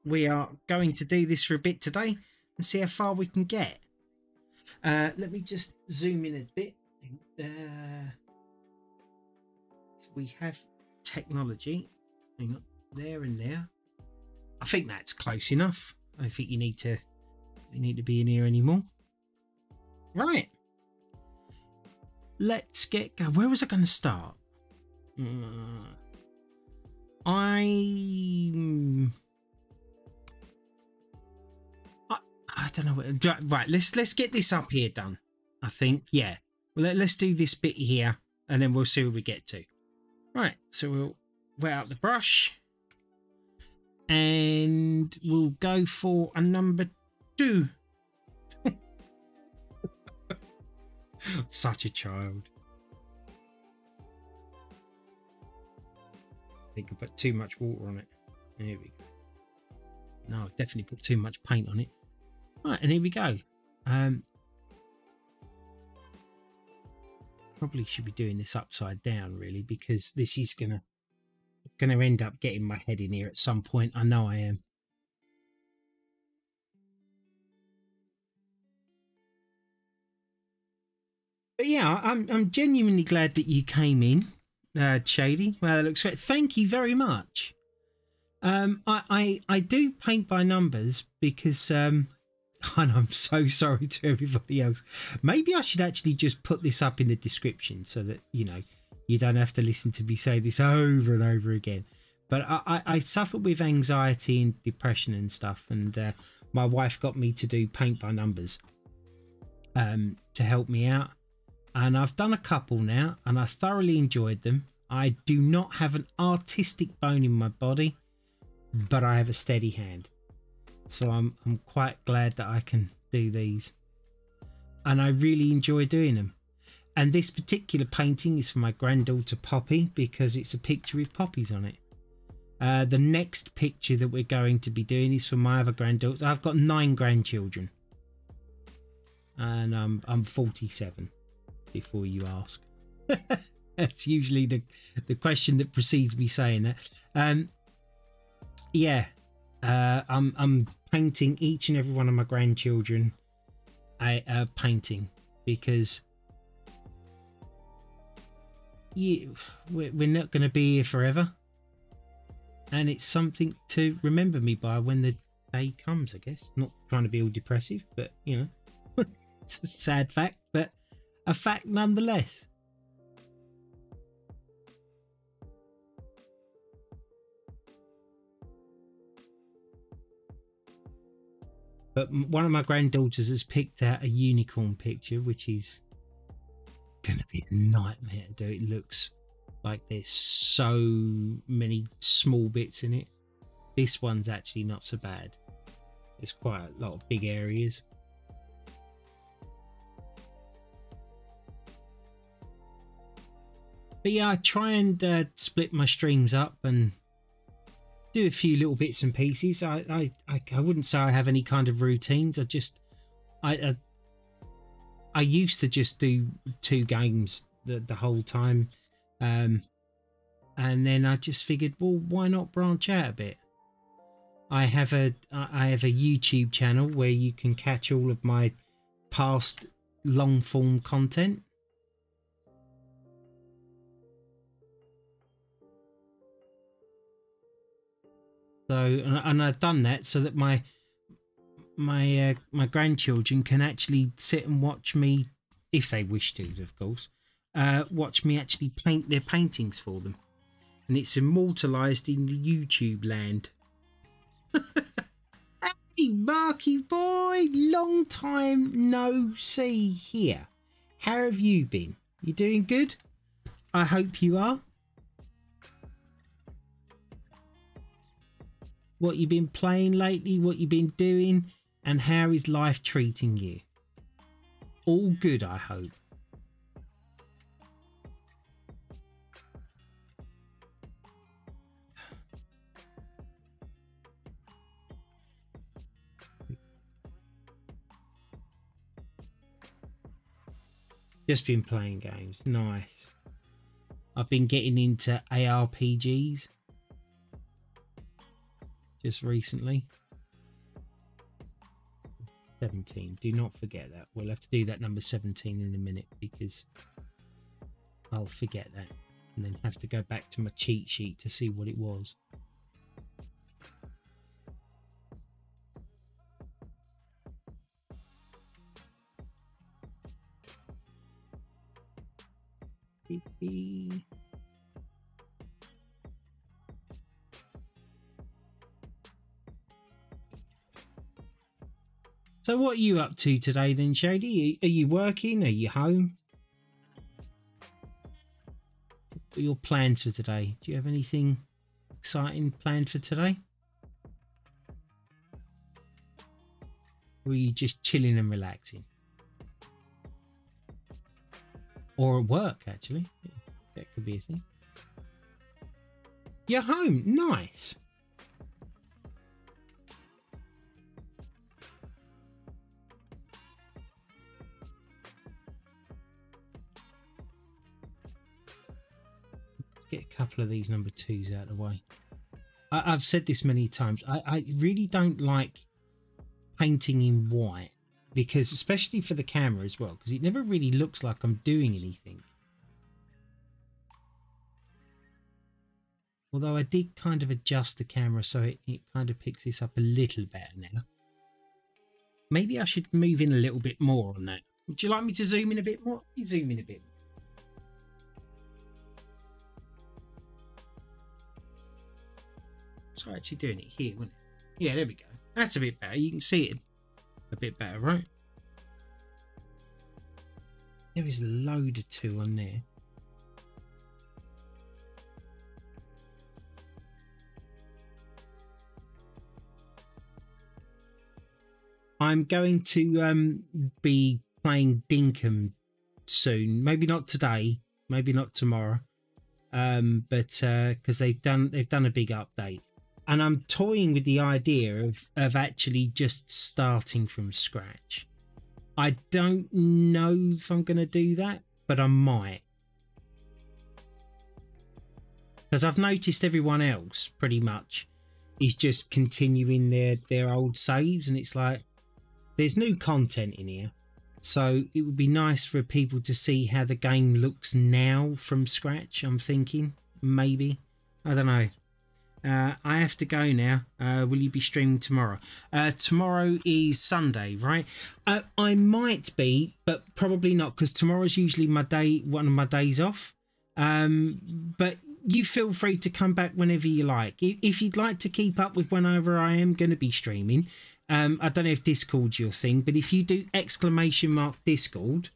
we are going to do this for a bit today and see how far we can get. Let me just zoom in a bit. So we have technology. Hang on, there and there. I think that's close enough. I don't think you need to be in here anymore. Right. Let's get going. Where was I going to start? I don't know. Right, let's get this up here done. I think, yeah. Well, let's do this bit here, and then we'll see where we get to. Right, so we'll wet out the brush, and we'll go for a number 2. Such a child. I think I put too much water on it. There we go. No, I've definitely put too much paint on it. Right, and here we go. Probably should be doing this upside down, really, because this is gonna end up getting my head in here at some point. I know I am. But yeah, I'm genuinely glad that you came in, Shady. Well, that looks great. Thank you very much. I do paint by numbers because and I'm so sorry to everybody else. Maybe I should actually just put this up in the description so that, you know, you don't have to listen to me say this over and over again. But I suffer with anxiety and depression and stuff, and my wife got me to do paint by numbers to help me out. And I've done a couple now, and I thoroughly enjoyed them. I do not have an artistic bone in my body, but I have a steady hand. So I'm quite glad that I can do these. And I really enjoy doing them. And this particular painting is for my granddaughter Poppy, because it's a picture with poppies on it. The next picture that we're going to be doing is for my other granddaughter. I've got 9 grandchildren. And I'm 47, before you ask. That's usually the question that precedes me saying that. Yeah. I'm painting each and every one of my grandchildren a painting, because we're not going to be here forever, and it's something to remember me by when the day comes, I guess. Not trying to be all depressive, but you know, it's a sad fact, but a fact nonetheless. But one of my granddaughters has picked out a unicorn picture, which is going to be a nightmare to do. It looks like there's so many small bits in it. This one's actually not so bad. There's quite a lot of big areas. But yeah, I try and split my streams up and do a few little bits and pieces. I wouldn't say I have any kind of routines. I used to just do 2 games the whole time, and then I just figured, well, why not branch out a bit? I have a YouTube channel where you can catch all of my past long form content. So, and I've done that so that my grandchildren can actually sit and watch me, if they wish to, of course, watch me actually paint their paintings for them, and it's immortalised in the YouTube land. Hey, Marky boy, long time no see here. How have you been? You doing good? I hope you are. What you've been playing lately, what you've been doing, and how is life treating you? All good, I hope. Just been playing games. Nice. I've been getting into ARPGs. just recently. 17. Do not forget that. We'll have to do that number 17 in a minute because I'll forget that and then have to go back to my cheat sheet to see what it was. So what are you up to today then, Shady? Are you working? Are you home? What are your plans for today? Do you have anything exciting planned for today? Or are you just chilling and relaxing? Or at work, actually. That could be a thing. You're home. Nice. Get a couple of these number 2s out of the way. I've said this many times. I really don't like painting in white because, especially for the camera as well, because it never really looks like I'm doing anything. Although I did kind of adjust the camera so it kind of picks this up a little better now. Maybe I should move in a little bit more on that. Would you like me to zoom in a bit more? You zoom in a bit more. So actually doing it here, wouldn't it? Yeah, there we go. That's a bit better. You can see it a bit better, right? There is a load of 2 on there. I'm going to be playing Dinkum soon. Maybe not today, maybe not tomorrow, but because they've done a big update. And I'm toying with the idea of actually just starting from scratch. I don't know if I'm going to do that, but I might. Because I've noticed everyone else pretty much is just continuing their old saves. And it's like, there's new content in here. So it would be nice for people to see how the game looks now from scratch, I'm thinking. Maybe. I don't know. I have to go now. Will you be streaming tomorrow? Tomorrow is Sunday, right? I might be, but probably not, because tomorrow's usually my day, one of my days off. But you feel free to come back whenever you like. If you'd like to keep up with whenever I am going to be streaming, I don't know if Discord's your thing, but if you do !Discord,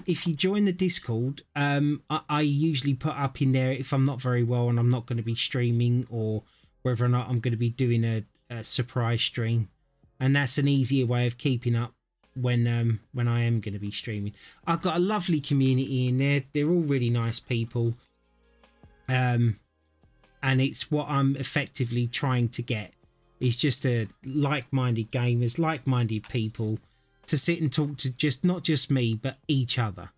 if you join the Discord, I usually put up in there if I'm not very well and I'm not going to be streaming, or whether or not I'm going to be doing a surprise stream. And that's an easier way of keeping up when I am going to be streaming. I've got a lovely community in there. They're all really nice people. And it's what I'm effectively trying to get. It's just a like-minded gamers, like-minded people to sit and talk to not just me, but each other.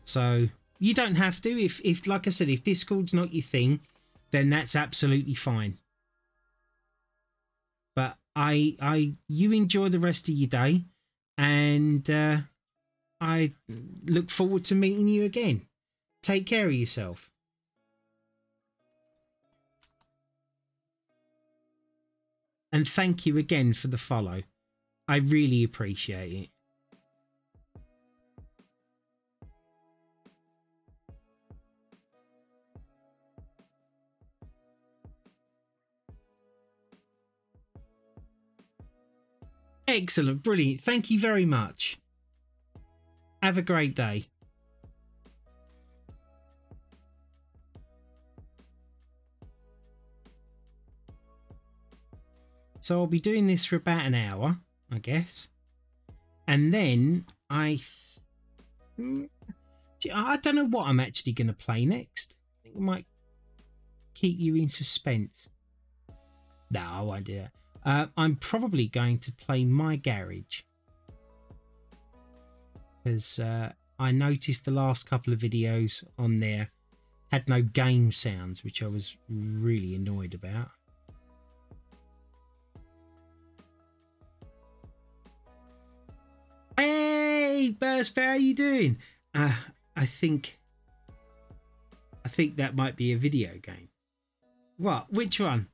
So you don't have to. If like I said, if Discord's not your thing, then that's absolutely fine. But you enjoy the rest of your day, and I look forward to meeting you again. Take care of yourself. And thank you again for the follow. I really appreciate it. Excellent, brilliant. Thank you very much. Have a great day. So I'll be doing this for about an hour, I guess. And then I don't know what I'm actually going to play next. I think I might keep you in suspense. No, I won't do that. I'm probably going to play My Garage, because I noticed the last couple of videos on there had no game sounds, which I was really annoyed about. Hey, Burst Bear, how you doing? I think that might be a video game. What? Which one?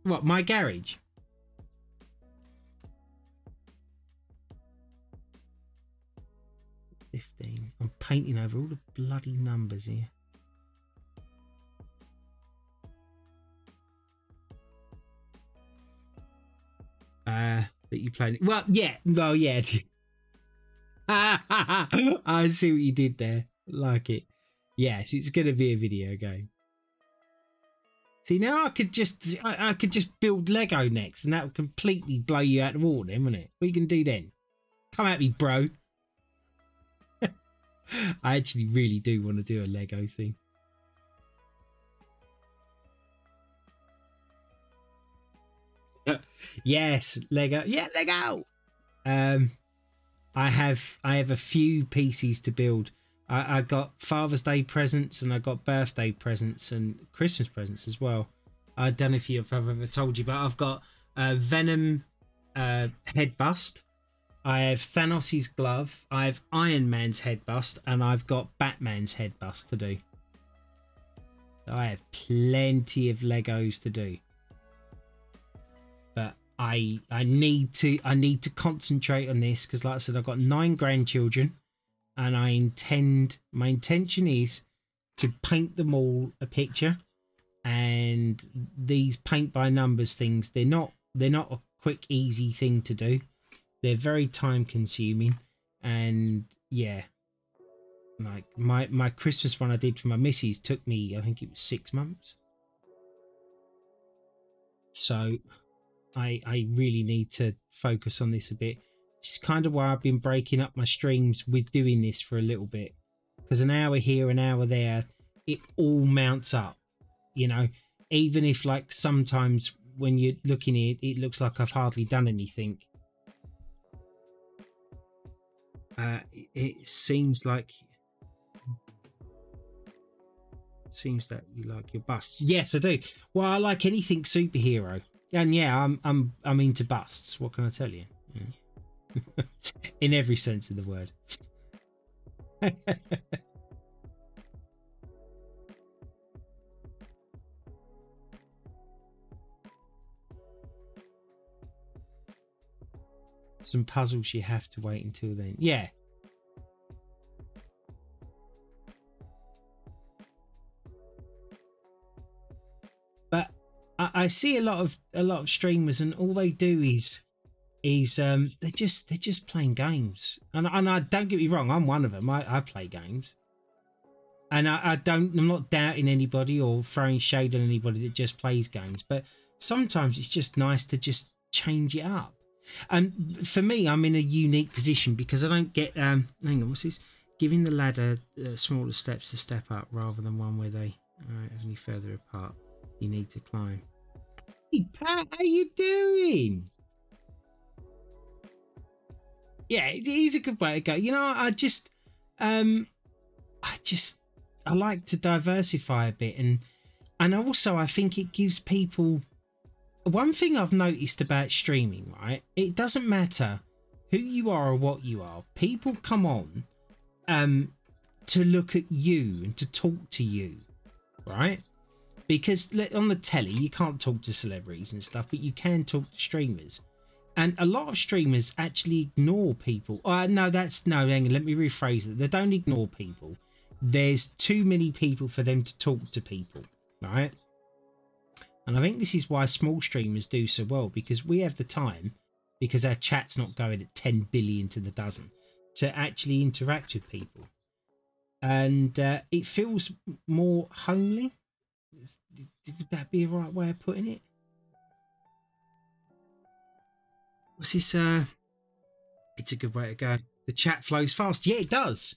What? My Garage? $15. I'm painting over all the bloody numbers here. That you played. Well, yeah. I see what you did there. Like it. Yes, it's gonna be a video game. See, now I could just build Lego next, and that would completely blow you out of the water, then, wouldn't it? What you can do then? Come at me, bro. I actually really do want to do a Lego thing. Yes, Lego. Yeah, Lego. I have a few pieces to build. I got Father's Day presents, and I got birthday presents and Christmas presents as well. I don't know if I've ever told you, but I've got Venom head bust. I have Thanos' glove. I have Iron Man's head bust, and I've got Batman's head bust to do. I have plenty of Legos to do. But I need to concentrate on this because, like I said, I've got 9 grandchildren, and my intention is to paint them all a picture. And these paint by numbers things, they're not a quick, easy thing to do. They're very time consuming, and yeah, like my Christmas one I did for my missus took me, I think it was 6 months. So I really need to focus on this a bit. It's kind of why I've been breaking up my streams with doing this for a little bit, because an hour here, an hour there, it all mounts up, you know. Even if, like, sometimes when you're looking at it, it looks like I've hardly done anything. It seems that you like your busts. Yes, I do. Well, I like anything superhero, and yeah, I'm into busts. What can I tell you? In every sense of the word. Some puzzles you have to wait until then. Yeah. But I see a lot of streamers, and all they do is they're just playing games. And I don't get me wrong, I'm one of them. I play games. And I'm not doubting anybody or throwing shade on anybody that just plays games, but sometimes it's just nice to just change it up. And for me, I'm in a unique position because I don't get hang on, what's this? Giving the ladder smaller steps to step up rather than one where they are any further apart. You need to climb. Hey Pat, how you doing? Yeah, it is a good way to go. You know, I like to diversify a bit, and also I think it gives people. One thing I've noticed about streaming, right? It doesn't matter who you are or what you are. People come on to look at you and to talk to you, right? Because on the telly, you can't talk to celebrities and stuff, but you can talk to streamers. And a lot of streamers actually ignore people. No, hang on, let me rephrase it. They don't ignore people. There's too many people for them to talk to people, right? And I think this is why small streamers do so well, because we have the time, because our chat's not going at 10 billion to the dozen, to actually interact with people. And it feels more homely. Would that be a right way of putting it? What's this? It's a good way to go. The chat flows fast. Yeah, it does.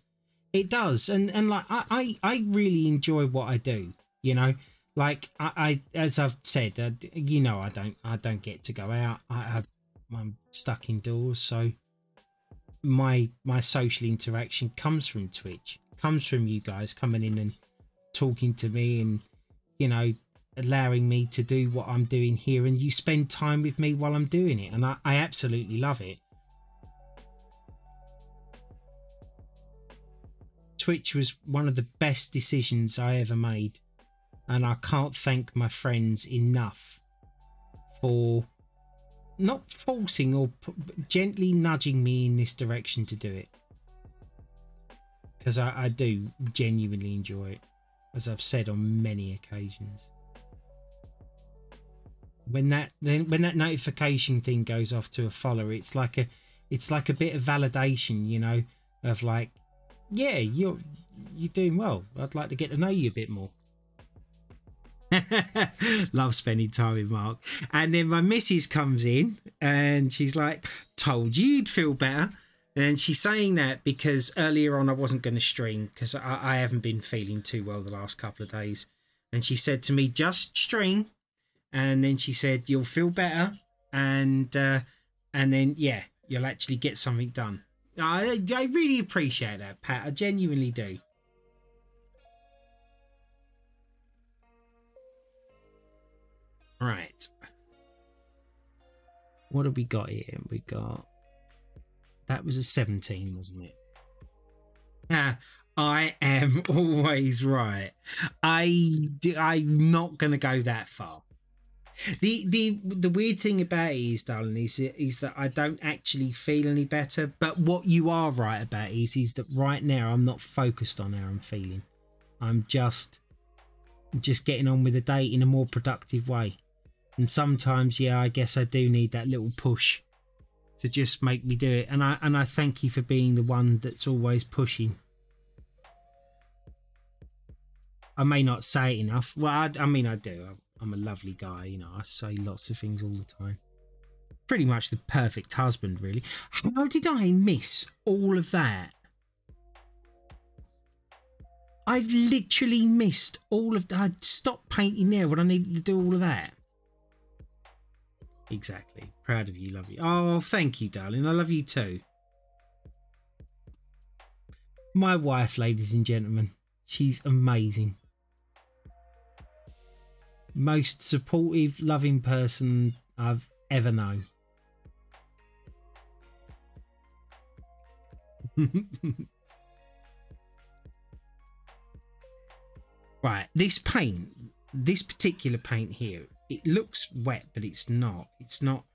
It does. And like, I really enjoy what I do, you know. Like I as I've said, you know, I don't get to go out. I'm stuck indoors, so my social interaction comes from Twitch, comes from you guys coming in and talking to me, and you know, allowing me to do what I'm doing here, and you spend time with me while I'm doing it, and I absolutely love it. Twitch was one of the best decisions I ever made, and I can't thank my friends enough for not forcing or gently nudging me in this direction to do it, because I do genuinely enjoy it, as I've said on many occasions. When that notification thing goes off to a follower, it's like a bit of validation, you know, of like, yeah, you're doing well. I'd like to get to know you a bit more. Love spending time with Mark. And then my missus comes in and she's like, told you you'd feel better. And she's saying that because earlier on I wasn't going to stream because I haven't been feeling too well the last couple of days. And she said to me, just stream. And then she said, you'll feel better. And then, yeah, you'll actually get something done. I really appreciate that, Pat. I genuinely do. Right. What have we got here? We got... That was a 17, wasn't it? I am always right. I'm not going to go that far. The weird thing about it is, darling, is that I don't actually feel any better. But what you are right about is that right now I'm not focused on how I'm feeling. I'm just getting on with the day in a more productive way. And sometimes, yeah, I guess I do need that little push to just make me do it. And I thank you for being the one that's always pushing. I may not say it enough. Well, I mean, I do. I'm a lovely guy, you know. I say lots of things all the time. Pretty much the perfect husband, really. How did I miss all of that? I've literally missed all of that. I'd stopped painting there when I needed to do all of that. Exactly. Proud of you, love you. Oh, thank you, darling. I love you too. My wife, ladies and gentlemen, she's amazing. Most supportive, loving person I've ever known. Right, this particular paint here, it looks wet, but it's not. It's not.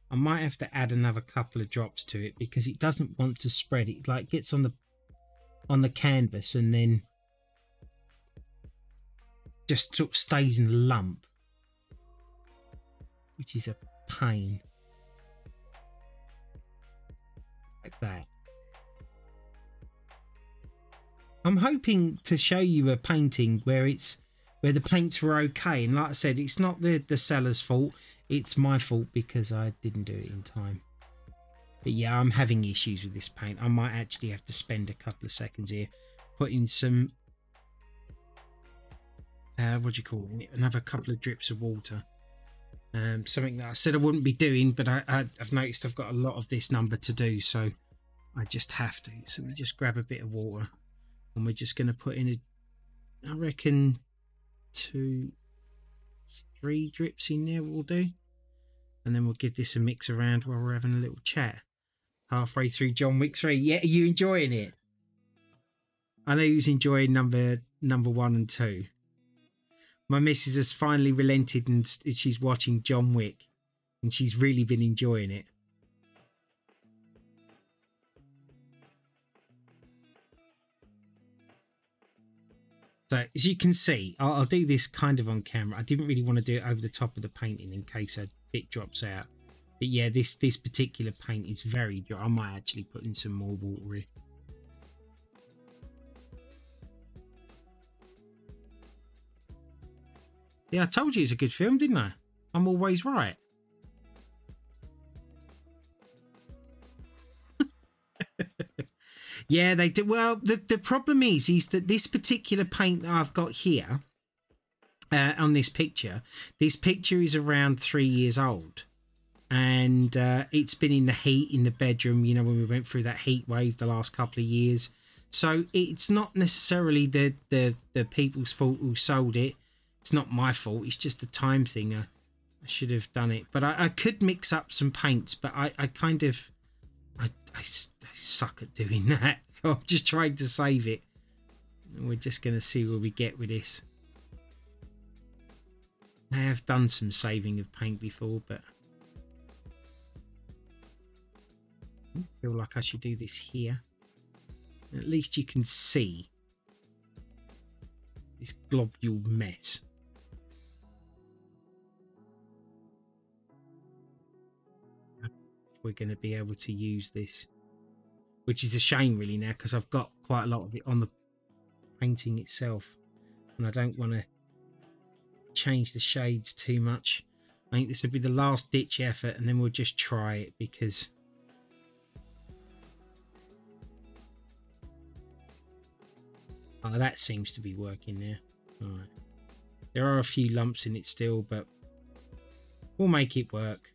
I might have to add another couple of drops to it because it doesn't want to spread. It like gets on the canvas and then just sort of stays in a lump, which is a pain. Like that. I'm hoping to show you a painting where the paints were okay, and like I said, it's not the seller's fault, it's my fault because I didn't do it in time. But yeah, I'm having issues with this paint. I might actually have to spend a couple of seconds here putting some what do you call it, another couple of drips of water, something that I said I wouldn't be doing, but I've noticed I've got a lot of this number to do, so I just have to. So we just grab a bit of water and we're just going to put in I reckon 2-3 drips in there will do, and then we'll give this a mix around while we're having a little chat halfway through John Wick 3. Yeah, are you enjoying it? I know he was enjoying number 1 and 2. My missus has finally relented and she's watching John Wick, and she's really been enjoying it. So as you can see, I'll do this kind of on camera. I didn't really want to do it over the top of the painting in case a bit drops out. But yeah, this particular paint is very dry. I might actually put in some more water here. Yeah, I told you it's a good film, didn't I? I'm always right. Yeah, they do. Well, the problem is that this particular paint that I've got here on this picture is around 3 years old. And it's been in the heat in the bedroom, you know, when we went through that heat wave the last couple of years. So it's not necessarily the people's fault who sold it. It's not my fault. It's just a time thing. I should have done it. But I could mix up some paints, but I kind of... I suck at doing that. So I'm just trying to save it. And we're just going to see where we get with this. I have done some saving of paint before, but I feel like I should do this here. At least you can see this globule mess. We're going to be able to use this, which is a shame really now, because I've got quite a lot of it on the painting itself and I don't want to change the shades too much. I think this will be the last ditch effort and then we'll just try it, because that seems to be working there. All right, there are a few lumps in it still, but we'll make it work.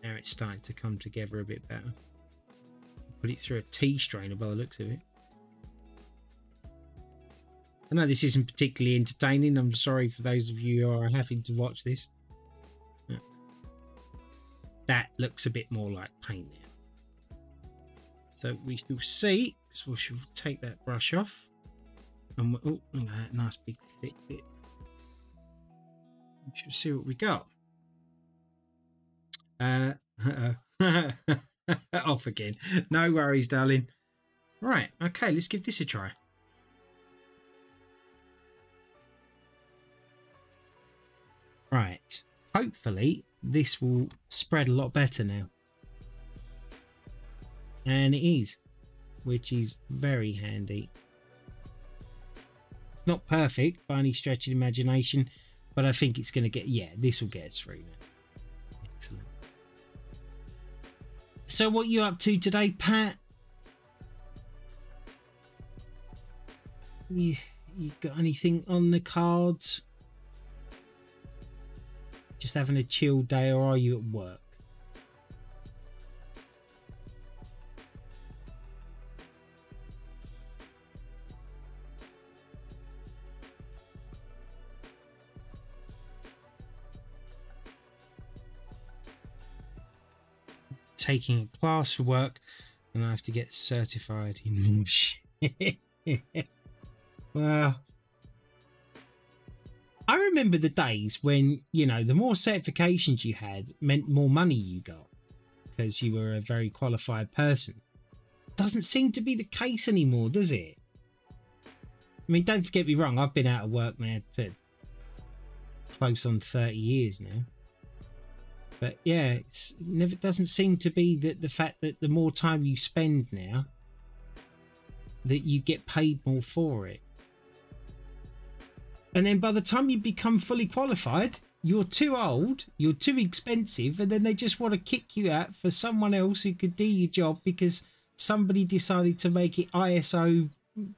Now it's starting to come together a bit better. Put it through a tea strainer by the looks of it. I know this isn't particularly entertaining. I'm sorry for those of you who are having to watch this. That looks a bit more like paint now. So we shall see. So we shall take that brush off. And oh, look at that nice big thick bit. We shall see what we got. Off again. No worries, darling. Right, okay, let's give this a try. Right, hopefully this will spread a lot better now. And it is, which is very handy. It's not perfect by any stretch of the imagination, but I think it's going to get, yeah, this will get us through now. Excellent. So what you up to today, Pat? You got anything on the cards? Just having a chill day, or are you at work? Taking a class for work and I have to get certified in shit. Well, I remember the days when, you know, the more certifications you had meant more money you got because you were a very qualified person. Doesn't seem to be the case anymore, does it? I mean, don't get me wrong, I've been out of work now for close on 30 years now. But yeah, it never doesn't seem to be that the fact that the more time you spend now, that you get paid more for it. And then by the time you become fully qualified, you're too old, you're too expensive, and then they just want to kick you out for someone else who could do your job because somebody decided to make it ISO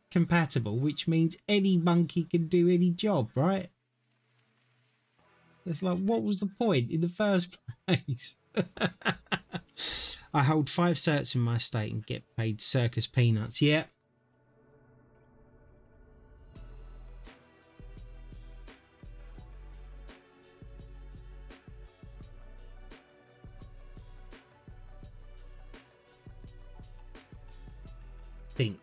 compatible, which means any monkey can do any job, right? It's like, what was the point in the first place? I hold 5 certs in my state and get paid circus peanuts. Yeah. I think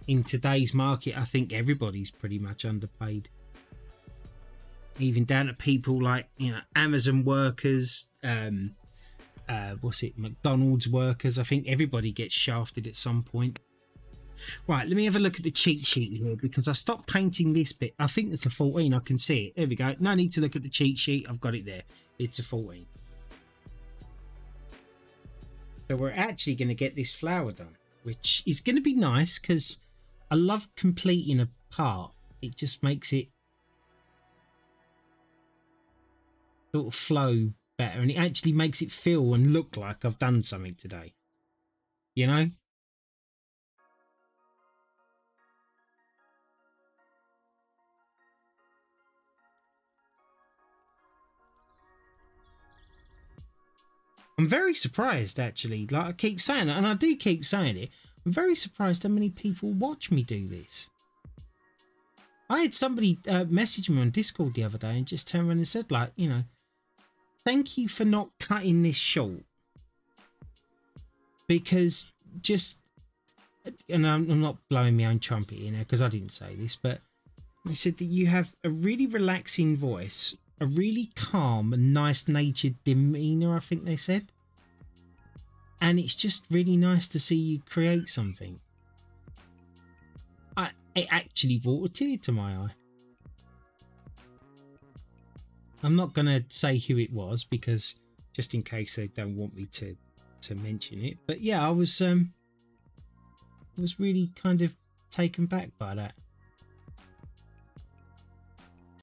in today's market, I think everybody's pretty much underpaid. Even down to people like, you know, Amazon workers, McDonald's workers. I think everybody gets shafted at some point. Right, let me have a look at the cheat sheet here, because I stopped painting this bit. I think it's a 14. I can see it. There we go. No need to look at the cheat sheet. I've got it there. It's a 14. So we're actually going to get this flower done, which is going to be nice because I love completing a part. It just makes it sort of flow better, and it actually makes it feel and look like I've done something today, you know. I'm very surprised, actually. Like I keep saying it, and I do keep saying it, I'm very surprised how many people watch me do this. I had somebody message me on Discord the other day and just turned around and said, like, you know, thank you for not cutting this short, because just, and I'm not blowing my own trumpet in there because I didn't say this, but they said that you have a really relaxing voice, a really calm and nice-natured demeanor, I think they said, and it's just really nice to see you create something. It actually brought a tear to my eye. I'm not going to say who it was, because just in case they don't want me to mention it. But yeah, I was really kind of taken back by that.